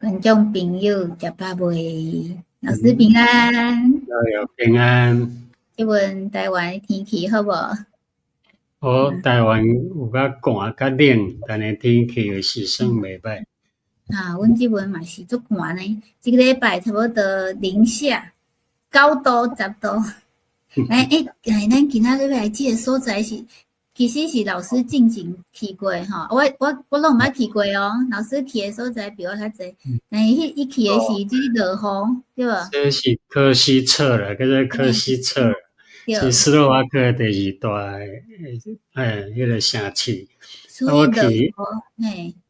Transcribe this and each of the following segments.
观众朋友，食饱未？老师平安。平安。即阵台湾的天气好无？台湾有较寒较冷，但是天气是算袂歹。阮即阵嘛是足寒呢，一个礼拜差不多零下9度、10度。咱今仔日来即个所在是，其实是老师进前去过吼，我拢毋捌去过哦。老师去的所在比我较济，但是伊去的是即落雨，对无？这是科西策啦，叫做科西策，是斯洛伐克第二大迄个城市。所以落雨，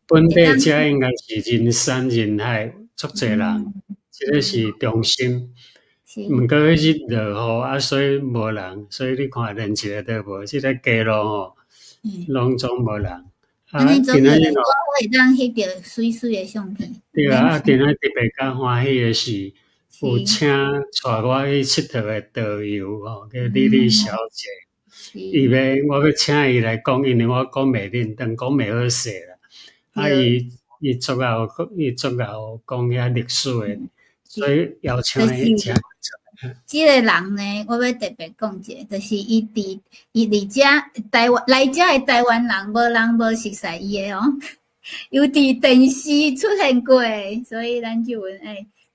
本地遮应该是人山人海，足侪人。即个是中心。毋过迄日落雨所以无人，所以你看连一个都无。即个街路吼，拢总无人。安尼做着，我会当翕着水水的相片。对啊，今仔特别较欢喜的是，有请带我去佚佗的导游吼，叫丽丽小姐。我要请伊来讲，因为我讲袂认真，讲袂好势啦。伊足够讲遐历史的，所以邀请伊请。即个人呢，我要特别讲者，就是伊伫遮台湾来遮的台湾人，无人无熟悉伊的哦，有伫电视出现过，所以咱就问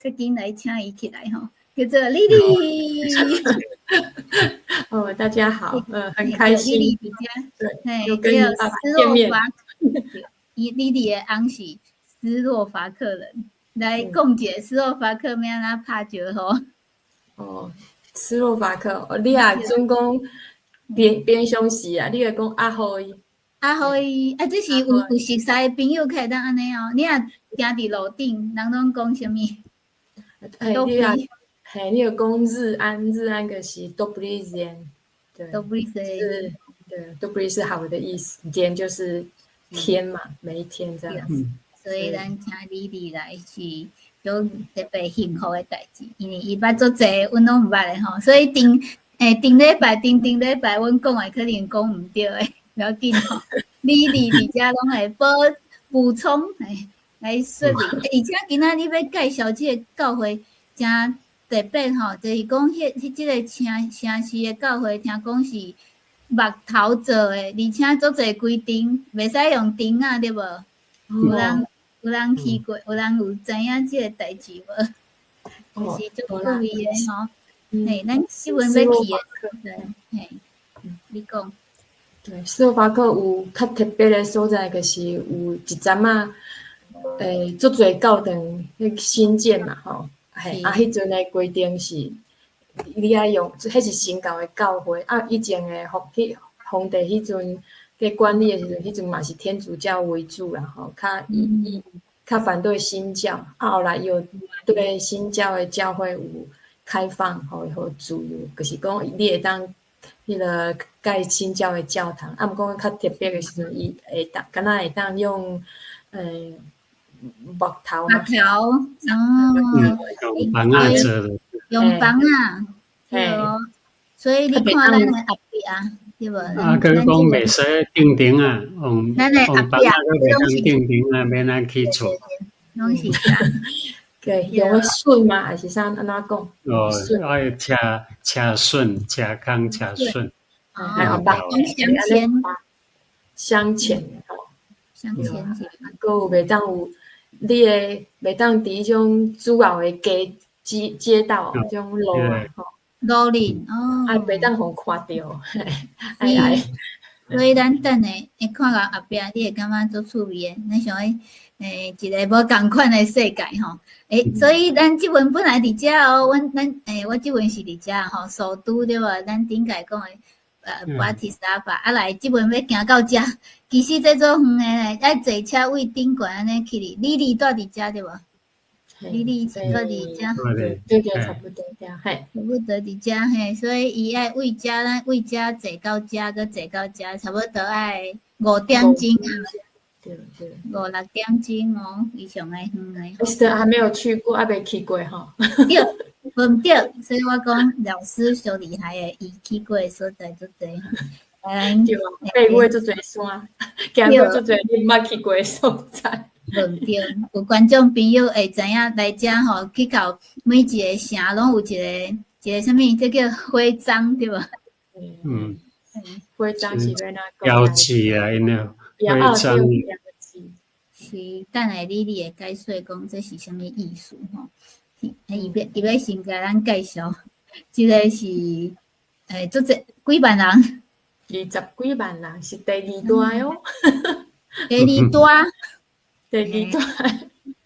较紧来请伊起来吼，叫做丽丽。大家好，很开心。丽丽伫遮，对，又跟你爸爸见面。丽丽的翁是斯洛伐克人，来讲者斯洛伐克要安怎拍招呼？斯洛伐克，你也准讲边相时啊，你会讲阿好伊。阿好伊，这是有熟悉的朋友可以当安尼哦。你若行伫路顶，人拢讲啥物？你有讲日安就是Dobry，对，Dobry，对，Dobry是好的意思，天就是天嘛，每一天这样子。所以咱请丽丽来是有特别幸福的代志，因为伊捌做侪，阮拢毋捌的吼，所以顶礼拜，阮讲的可能讲毋对的，不要紧吼。丽丽伫遮拢会补充，来说明。而且今仔日要介绍即个教会真特别吼，就是讲即个城市的教会，听讲是木头做的，而且做侪规定，袂使用钉啊，对无？有人去过，有人有知影即个代志无？就是足趣味的吼。咱即阵要去的，你讲。对，斯洛伐克有较特别的所在，就是有一阵啊，足侪教堂迄新建嘛，吼。迄阵的规定是，你爱用，迄是新教的教会。以前的皇帝迄阵。在管理的时阵，迄阵嘛是天主教为主啦，吼，较反对新教。后来又对新教的教会有开放，吼自由，就是讲你会当迄个盖新教的教堂。毋过较特别的时阵，伊会当敢若会当用木头嘛。用房啊做的。用房啊，对哦。所以你看咱的后壁啊。佮讲袂使钉钉啊，用房啊，佮袂当钉钉啊，免咱起厝。拢是啥？对，用个榫嘛，还是啥？安怎讲？爱车榫，车工车榫。镶嵌吼。镶嵌。佮有袂当有，你会袂当伫迄种主要的街道这种路啊吼。路面袂当互看到，所以咱等下会看到后壁，你会感觉足趣味的。咱想一个无共款的世界吼。所以咱即阵本来伫遮哦，我即阵是伫遮吼，首都对无？咱顶界讲的巴提萨法，来即阵要行到遮，其实这座远的要坐车位顶悬安尼去哩。丽丽住伫遮对无？丽丽住伫遮，对，差不多这样，差不多伫遮所以伊爱为遮，咱为遮坐到遮，佮坐到遮，差不多爱5点钟啊。对5-6点钟哦，非常的远的。是还没有去过，还没去过哈。对，唔对，所以我讲老师最厉害的，伊去过的所在足多。对，爬过足多山，行过足多你毋捌去过的所在。无对，有观众朋友会知影来遮吼，去到每一个城拢有一个啥物，这叫徽章对吧？嗯，徽章是要哪标志啊，因为徽章。标志是，等下你会解说讲这是啥物意思吼？伊要先甲咱介绍，即个是做几万人，20几万人是第二大哦，第二大，第二大，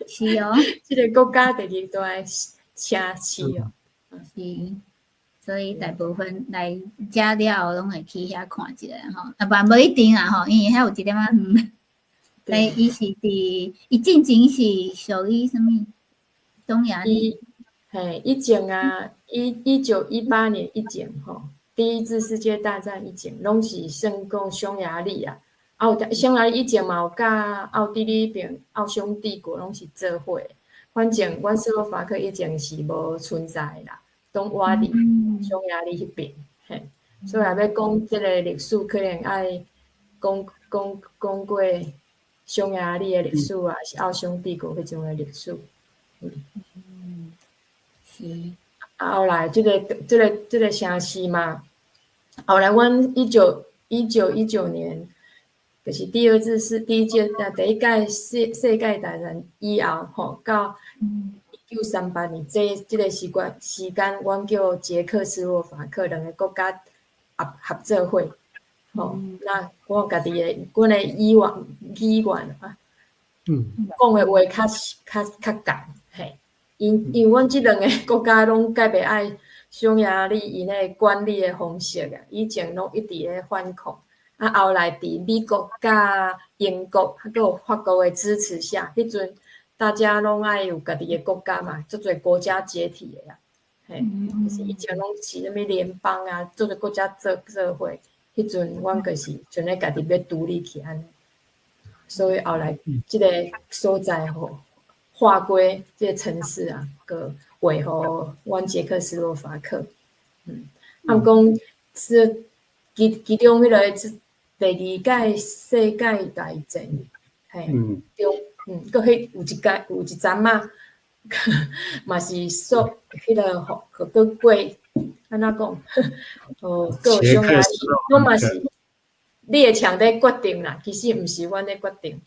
是哦，即个国家第二大的城市哦，是。所以大部分来遮了后，拢会去遐看一下吼。啊，不无一定啊吼，因为遐有一点仔远。伊是伊进前是属于啥物？东亚里。以前啊，1918年以前吼，第一次世界大战以前，拢是算讲匈牙利啊。匈牙利以前嘛有甲奥地利边奥匈帝国拢是做伙。反正阮斯洛伐克以前是无存在啦，拢活伫匈牙利迄边。所以若要讲即个历史，可能爱讲过匈牙利的历史啊，是奥匈帝国迄种的历史。是。后来这个城市嘛，后来阮1919年，就是第一届世界大战以后吼，到1938年这个时间，阮叫捷克斯洛伐克两个国家合作伙，吼，那我家己的阮的语言啊，讲的话较共，嘿。因为阮即两个国家拢介袂爱匈牙利因迄管理的方式啊，以前拢一直咧反抗，啊后来伫美国甲英国还有法国的支持下，迄阵大家拢爱有家己的国家嘛，足侪国家解体的啊，就是以前拢是啥物联邦啊，足侪国家做伙，迄阵阮就是像咧家己要独立起安尼，所以后来即个所在吼。划归这个城市啊，个维护阮捷克斯洛伐克。他们讲是其中迄个第二届世界大战，中，佮有一站啊，嘛是说迄个和过安怎讲？个匈牙利，拢嘛是你的强在决定啦，其实毋是阮咧决定，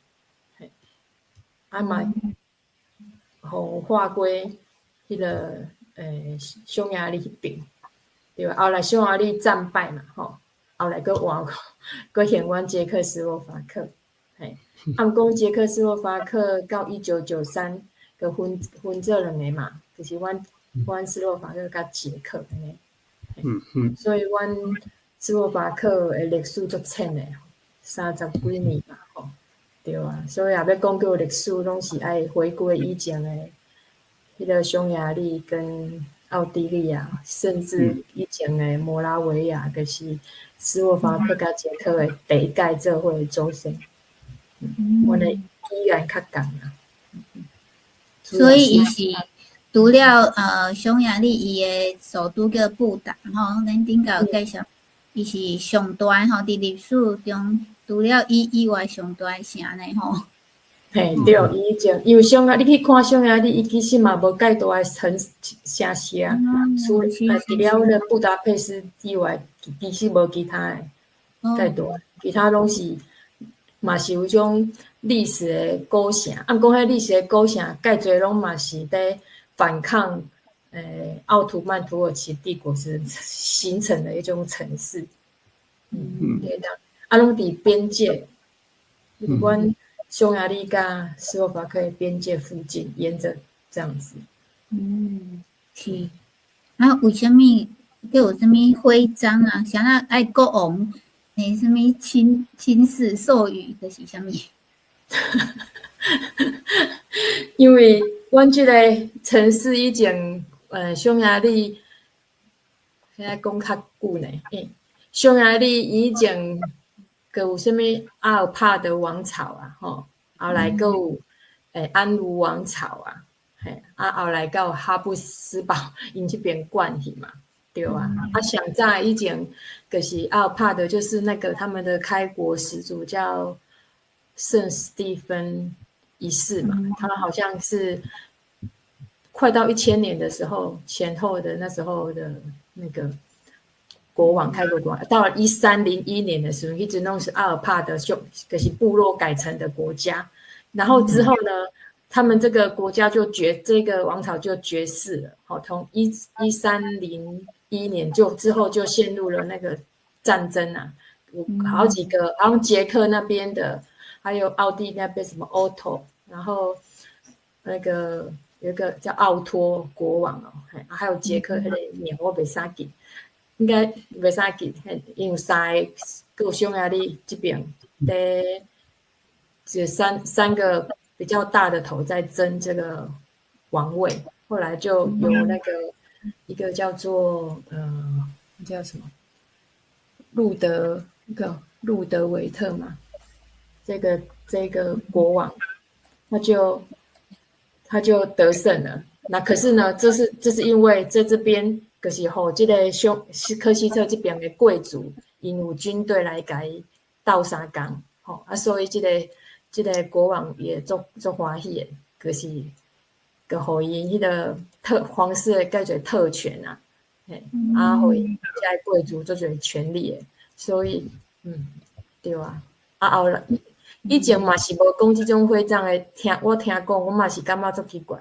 嘛。互划归迄个匈牙利迄边，对吧？后来匈牙利战败嘛，吼，后来佫换，佫现阮捷克斯洛伐克，毋讲捷克斯洛伐克到1993佫分做两个嘛，就是阮斯洛伐克甲捷克安尼，所以阮斯洛伐克的历史足浅的，30几年嘛，吼。对啊，所以也要讲到历史，拢是爱回归以前的迄个匈牙利跟奥地利啊，甚至以前的摩拉维亚，就是斯洛伐克甲捷克的第一届做伙的组成。阮的语言较共啊。所以伊是除了匈牙利伊的首都叫布达吼，咱顶个有介绍，伊是上大吼，伫历史中。除了伊以外上大城呢吼，对，以前因为你去看匈牙利，伊其实嘛无介大的城市啊，除了布达佩斯以外，其实无其他的介大，其他拢是嘛是有种历史的古城，按讲迄历史的古城，介侪拢嘛是在反抗奥图曼土耳其帝国时形成的一种城市，对的。拢伫边界，阮匈牙利甲斯洛伐克的边界附近，沿着这样子。是。啊，为什么有什么徽章啊？像那爱国王，什么亲自授予的是啥物？因为阮即个城市以前，匈牙利，现在讲较久呢。匈牙利以前。佮有啥物阿尔帕德王朝啊，吼，后来佮有安茹王朝啊，后来佮有哈布斯堡因这边管系嘛，对啊。上早以前就是阿尔帕德，就是那个他们的开国始祖叫圣史蒂芬仪式嘛，他好像是快到1000年的时候前后的那时候的那个国王开国国王，到了1301年的时候，一直弄是阿尔帕的就是部落改成的国家，然后之后呢，他们这个国家这个王朝就绝世了。好，从1301年之后就陷入了那个战争啊，好几个，好像捷克那边的，还有奥地利那边什么 Otto， 然后那个有一个叫奥托国王哦，还有捷克那个名我袂啥记。应该袂使记，因为3个，还有匈牙利这边的，只三个比较大的头在争这个王位，后来就有那个一个叫做叫什么路德维特嘛，这个国王，他就得胜了。那可是呢，这是因为在这边。就是这个科西特这边的贵族，因有军队来甲伊斗相共，所以这个国王也足欢喜的，就是就互伊迄个皇室的叫做特权啊，互伊这个贵族足侪权利的，所以对啊，后来以前嘛是无讲这种徽章的，我听讲，我嘛是感觉足奇怪，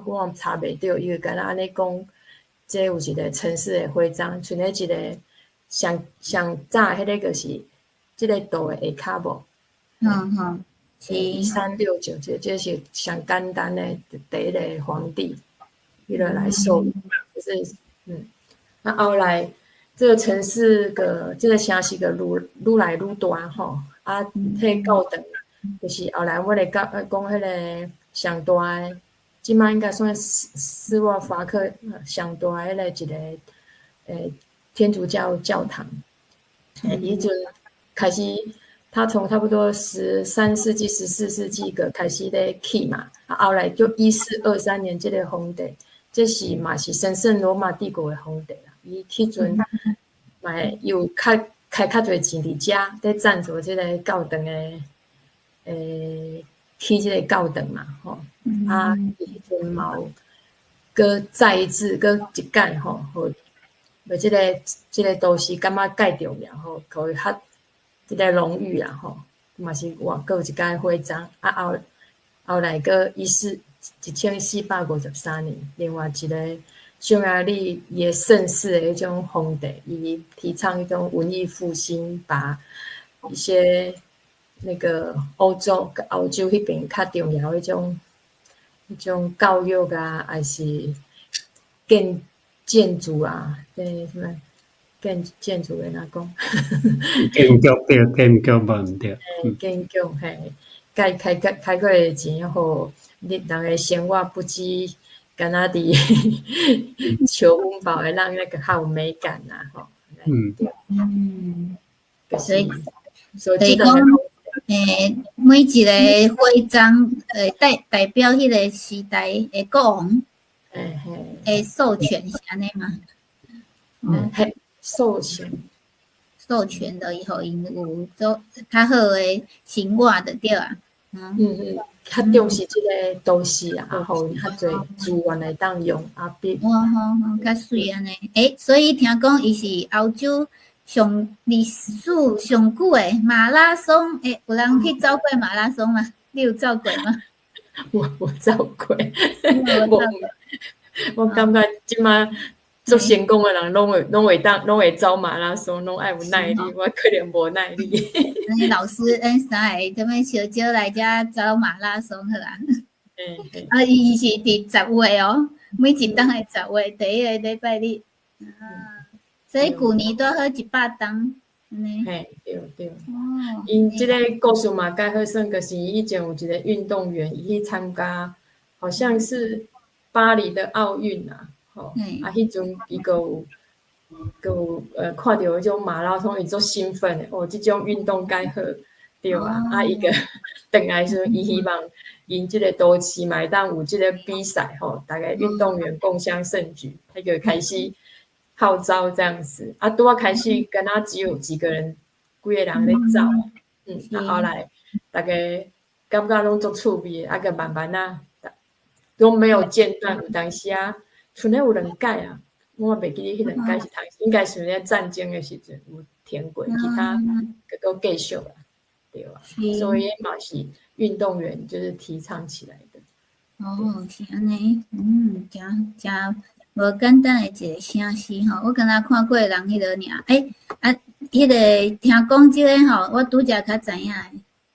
我也查袂到，因为敢若安尼讲。这有一个城市的徽章，像咧一个上早迄个就是这个图的下骹无，是1369，这是上简单的第一个皇帝，迄个来授予，就是那后来这个城市这个城市愈来愈大吼，迄到长，就是后来我来讲迄个上大的。即摆应该算斯洛伐克上大迄个一个天主教教堂，伊阵开始，他从差不多13世纪、14世纪个开始咧起嘛，后来就1423年这个皇帝，这是嘛是神圣罗马帝国的皇帝啦，伊迄阵嘛有开较侪钱伫遮，咧赞助这个教堂的起这个教堂嘛，迄阵嘛有，搁再一次，搁一届吼，为这个都市感觉介重要吼，可以较这个荣誉啦吼，嘛是搁有一届徽章，后来搁1453年，另外一个匈牙利也盛世的迄种皇帝，伊提倡一种文艺复兴，把一些那个欧洲迄边较重要迄种教育啊，还是建筑啊，什么建筑的哪讲？建筑无毋对。建筑嘿，开过的钱，互人的生活不止敢若伫求温饱，会让那个较有美感呐，吼。所以讲，每一个徽章，代表迄个时代的国王，授权是安尼嘛？授权的以后，因有做较好的生活的对啊。较重视这个都市啊，互较侪资源来当用较水安尼。所以听讲伊是欧洲历史上久的马拉松，有人去走过马拉松吗？你有走过吗？我走过，我感觉即马做成功的人拢会走马拉松，拢爱有耐力，我可能无耐力。老师，啥会踮咧小招来遮走马拉松好啊？伊是伫10月哦，每一档的10月第一个礼拜日。所以旧年拄好100档，对。因即个故事嘛，介好算，就是以前有一个运动员，伊去参加，好像是巴黎的奥运啊，迄阵伊有看到迄种马拉松，伊足兴奋的，即种运动介好，对啊，伊个转来时，伊希望因即个都市嘛会当有即个比赛吼，大家运动员共襄盛举，他就开始号召这样子，拄仔开始敢若只有几个人，几个人咧走，后来大家感觉拢足趣味的，个慢慢啊，都没有间断。有当时啊，剩咧有2届啊，我袂记迄2届是应该是咧战争的时阵有填过，其他都继续啦，对吧？所以嘛是运动员就是提倡起来的。哦，是安尼，真无简单的一个城市吼，我刚才看过人迄个尔，迄个听讲即个吼，我拄则较知影诶，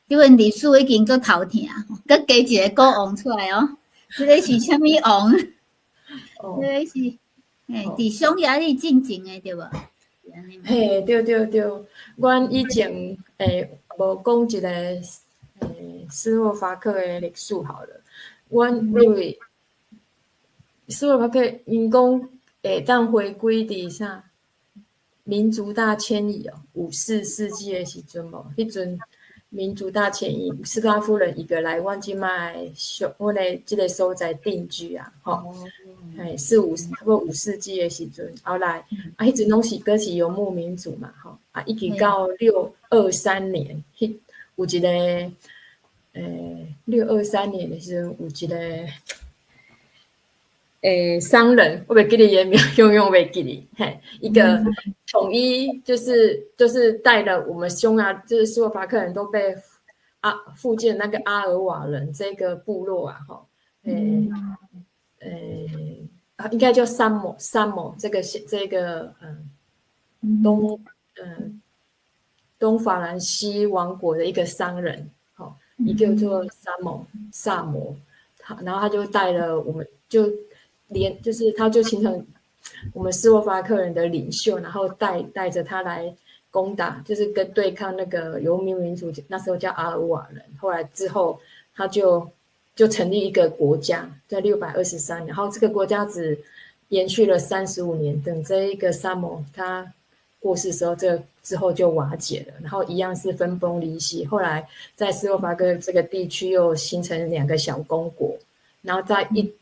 即份历史已经够头疼，佮加一个国王出来哦，即个是啥物王？即个是伫匈牙利进前诶，对无？嘿，对，阮以前无讲一个斯洛伐克的历史好了，阮因为斯洛伐克因讲会当回归伫啥民族大迁移哦，54世纪的时阵无，迄阵民族大迁移，斯拉夫人一个来阮即卖阮的即个所在定居啊，吼。差不多5世纪的时阵，后来迄阵拢是佫是游牧民族嘛，吼一直到623年，有一个623年的时阵有一个商人，我袂记得伊名，永远袂记哩，一个统一就是带了我们匈牙，就是斯洛伐克人都被附近那个阿尔瓦人这个部落啊，吼应该叫萨摩这个东法兰西王国的一个商人，一个叫做萨摩，然后他就带了我们就是他就形成我们斯洛伐克人的领袖，然后带着他来攻打，就是跟对抗那个游牧民族，那时候叫阿尔瓦人，后来之后他就成立一个国家，在623年，然后这个国家只延续了35年，等这一个萨摩他过世的时候，这个之后就瓦解了，然后一样是分崩离析。后来在斯洛伐克这个地区又形成2个小公国，然后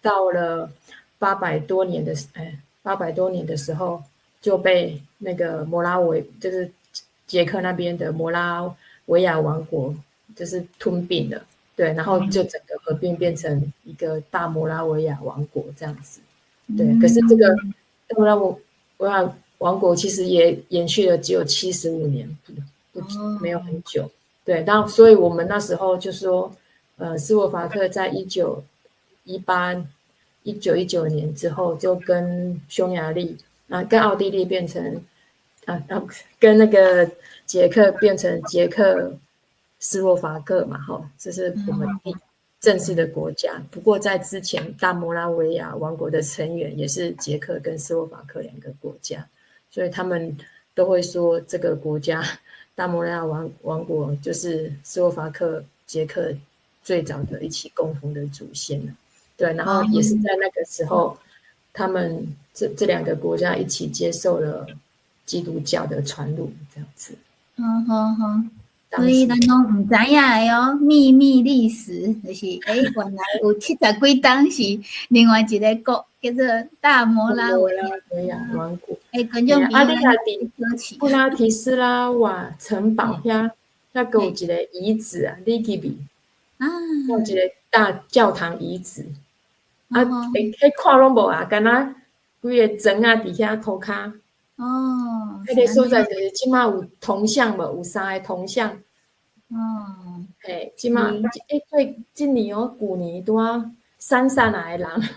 到了800多年的时候，就被那个就是捷克那边的摩拉维亚王国就是吞并了。对，然后就整个合并变成一个大摩拉维亚王国这样子。对，可是这个摩拉维亚王国其实也延续了只有75年，没有很久。对，然后所以我们那时候就说，斯洛伐克在1919年之后就跟匈牙利跟奥地利变成跟那个捷克变成捷克斯洛伐克嘛，这是我们正式的国家。不过在之前，大摩拉维亚王国的成员也是捷克跟斯洛伐克2个国家，所以他们都会说这个国家大摩拉维亚王国就是斯洛伐克、捷克最早的一起共同的祖先。对，然后也是在那个时候，他们这2个国家一起接受了基督教的传入，这样子。所以咱拢唔知影的哦，秘密历史就是原来有70几档是另外一个国叫做大摩拉维亚王国。观众朋友，布拉提斯拉瓦城堡遐有一个遗址啊，你记比有一个大教堂遗址迄看拢无啊，敢若规个砖啊伫遐涂骹。迄个所在就是即马有铜像无？有3个铜像。即马对今年旧年拄山上来的人，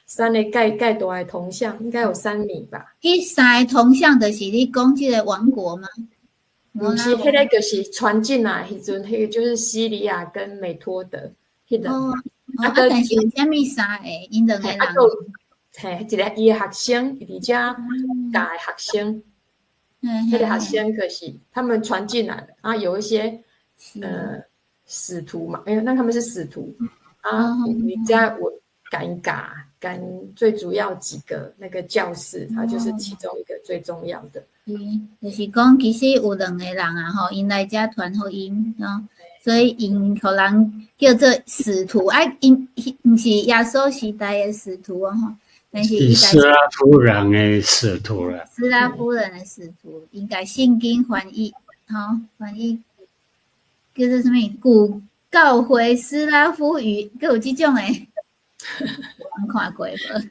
山的盖大的铜像，应该有3米吧。迄3个铜像就是你讲即个王国吗？不是，迄个就是传进来迄阵，迄个就是西里亚跟美托德迄个。但是有啥物3个？因2个人。一个伊的学生，而且教的学生，迄个学生可是他们传进来的有一些使徒嘛，那他们是使徒你家我赶最主要几个那个教士，他就是其中一个最重要的。就是讲其实有2个人因来遮传福音所以因互人叫做使徒因毋是耶稣时代的使徒但是斯拉夫人的使徒啦，斯拉夫人的使徒应该圣经翻译叫做什么教会斯拉夫语，佮有即种诶，有看过无？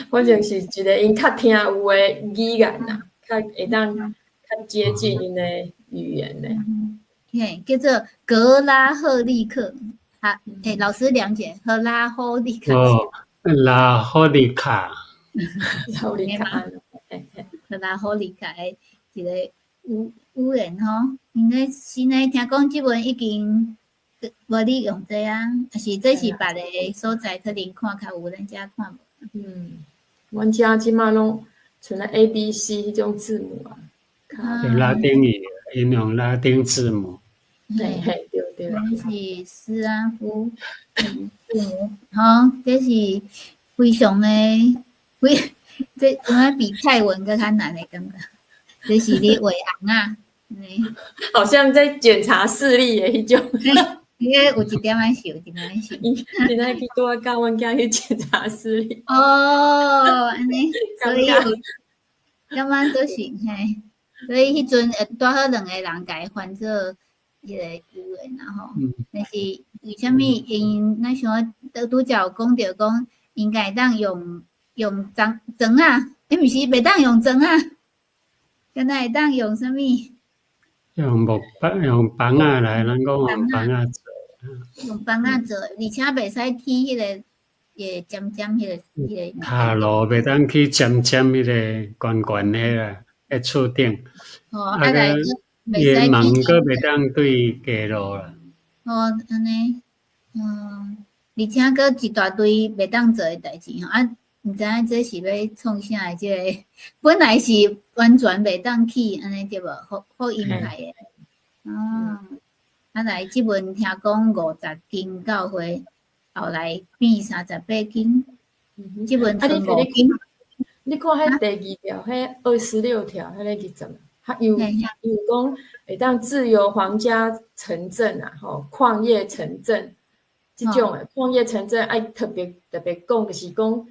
反正是一个因较听有诶语言啦，较会当较接近因诶语言咧。嘿，叫做格拉赫利克。啊，老师了解格拉赫利克是哦，拉霍利卡，超厉害，格拉赫利克诶一个语言吼。因为现在听讲即文已经无利用这啊，还是这是别个所在可能看较有，咱遮看无。阮遮即马拢像咧 ABC 迄种字母啊，就拉丁语，应用拉丁字母。嘿嘿，对对。这是斯拉夫语字母，吼，这是非常诶，这有影比泰文更较难诶感觉。这是你画红啊，好像在检查视力诶迄种。你有一点仔笑，一点仔笑。今仔去拄仔教阮囝去检查视力。哦，安尼，所以有感觉都是嘿，所以迄阵会拄好两个人甲伊翻做迄个语言然后，但是为虾米因咱想拄则有讲着讲，应该当用针啊，毋是袂当用针啊，敢若会当用啥物？用棒啊来，咱讲用棒啊做。用棒啊做，而且袂使起迄个尖尖迄个。塔路袂当去尖尖迄个悬悬迄个迄厝顶。哦，啊来个伊诶门佫袂当对街路啦。哦，安尼，而且佫一大堆袂当做诶代志吼，啊，毋知影这是要创啥诶？即个本来是完全袂当起，安尼对无？好音派诶。哦，啊来，即文听讲50斤教会，后来变38斤，即文剩5斤。你看迄第二条，迄26条，迄个叫什么？有讲会当自由皇家城镇啊，吼，矿业城镇即种诶，矿业城镇爱特别讲，就是讲，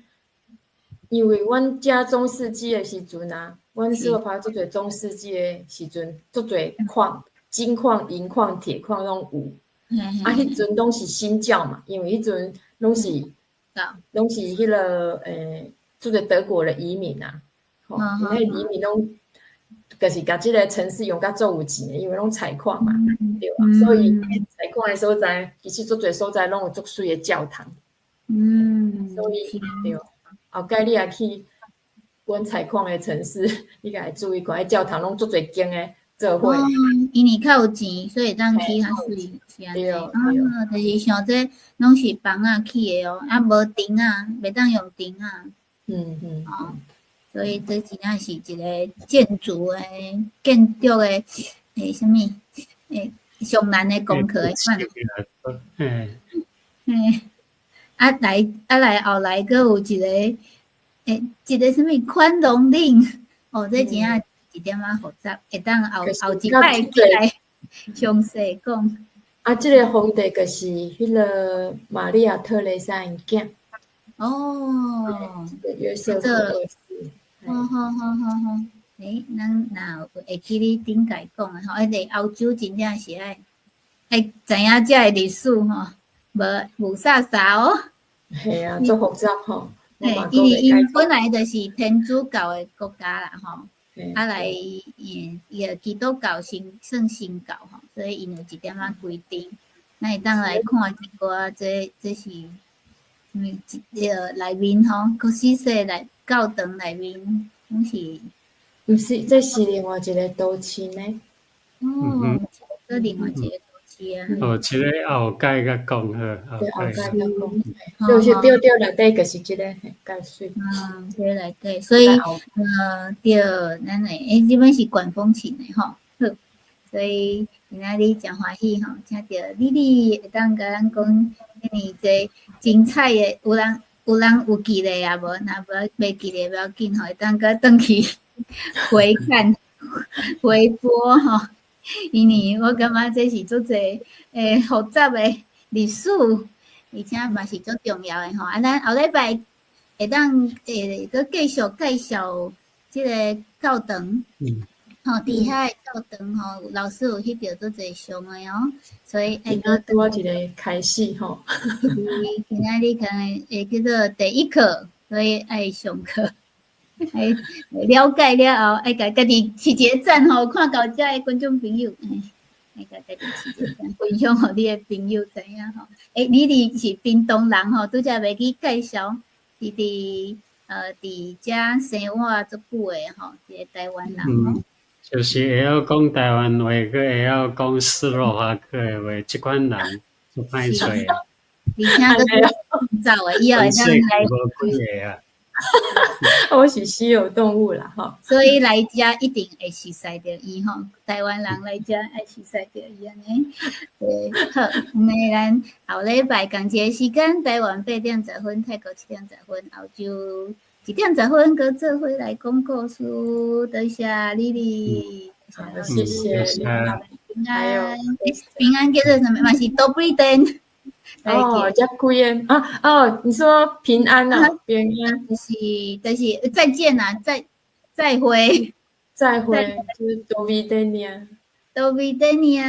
因为阮遮中世纪诶时阵啊，阮斯洛伐克做侪中世纪诶时阵，做侪矿、金矿、银矿、铁矿拢有。啊，迄阵拢是新教嘛，因为迄阵拢是迄个做侪德国的移民啊，吼，因为移民拢。就是甲即个城市用甲足有钱的，因为拢采矿嘛，对吧？所以采矿的所在，其实足侪所在拢有足水的教堂。所以对，后盖你也去阮采矿的城市，你家会注意看，迄教堂拢足侪间的做伙。因为较有钱，所以当起较水，是安尼。就是像这拢是房啊起的哦，啊无钉啊，袂当用钉啊。所以这真正是一个建筑诶、建筑诶、什么上难诶功课诶款。来后来佫有一个一个什么宽容令哦，这真正一点仔复杂，会当后一摆来详细讲。啊，即个皇帝就是迄个玛利亚特蕾莎因囝。哦，约瑟夫二世。好，咱会记你顶解讲诶吼，迄个欧洲真正是爱知影遮诶历史吼，无啥哦。系啊，足复杂吼。因本来就是天主教诶国家啦吼，啊来伊个基督教算新教吼，所以因有一点仔规定，咱会当来看一寡这是内面吼，国史说来。教堂内面拢是，毋是，这是另外一个都市呢。这另外一个都市啊。即个后盖甲讲好，对，后盖甲讲，就是对内底就是即个介水。这个内底，所以对，咱诶，这边是管风琴的吼，所以今仔日真欢喜吼，听到丽丽会当甲咱讲，因这精彩的有人有记咧啊，无若袂记咧，不要紧吼，当个转去回看回播吼。因为我感觉这是足侪复杂的历史，而且嘛是足重要的吼。啊，咱后礼拜会当佫继续介绍即个教堂。吼，底下教堂吼，老师有翕到做侪上的哦，所以今仔拄啊一个开始吼，今仔日可能会叫做第一课，所以爱上课，爱了解了后，爱家己饲一个赞吼，看到遮的观众朋友，爱家己饲一个赞，分享互你的朋友知影吼。你是屏东人吼，拄则要去介绍，伫遮生活足久的吼，一个台湾人吼。就是会晓讲台湾话，佮会晓讲斯洛伐克的话，即款人就歹找啊。而且佮走的，以后会当来。无几个啊。我是稀有动物啦吼，所以来遮一定会熟悉着伊吼，台湾人来遮爱熟悉着伊安尼。好，那咱后礼拜同一个时间，台湾8:10，泰国7:10，澳洲1:10，佮做伙来讲故事。多谢丽丽，好，谢谢，平安，平安叫做什么？嘛是 Dobry Den。哦，遮几个哦，你说平安啊，平安，就是再见啊，再会，再会，就是多维德尼亚。多维德尼亚。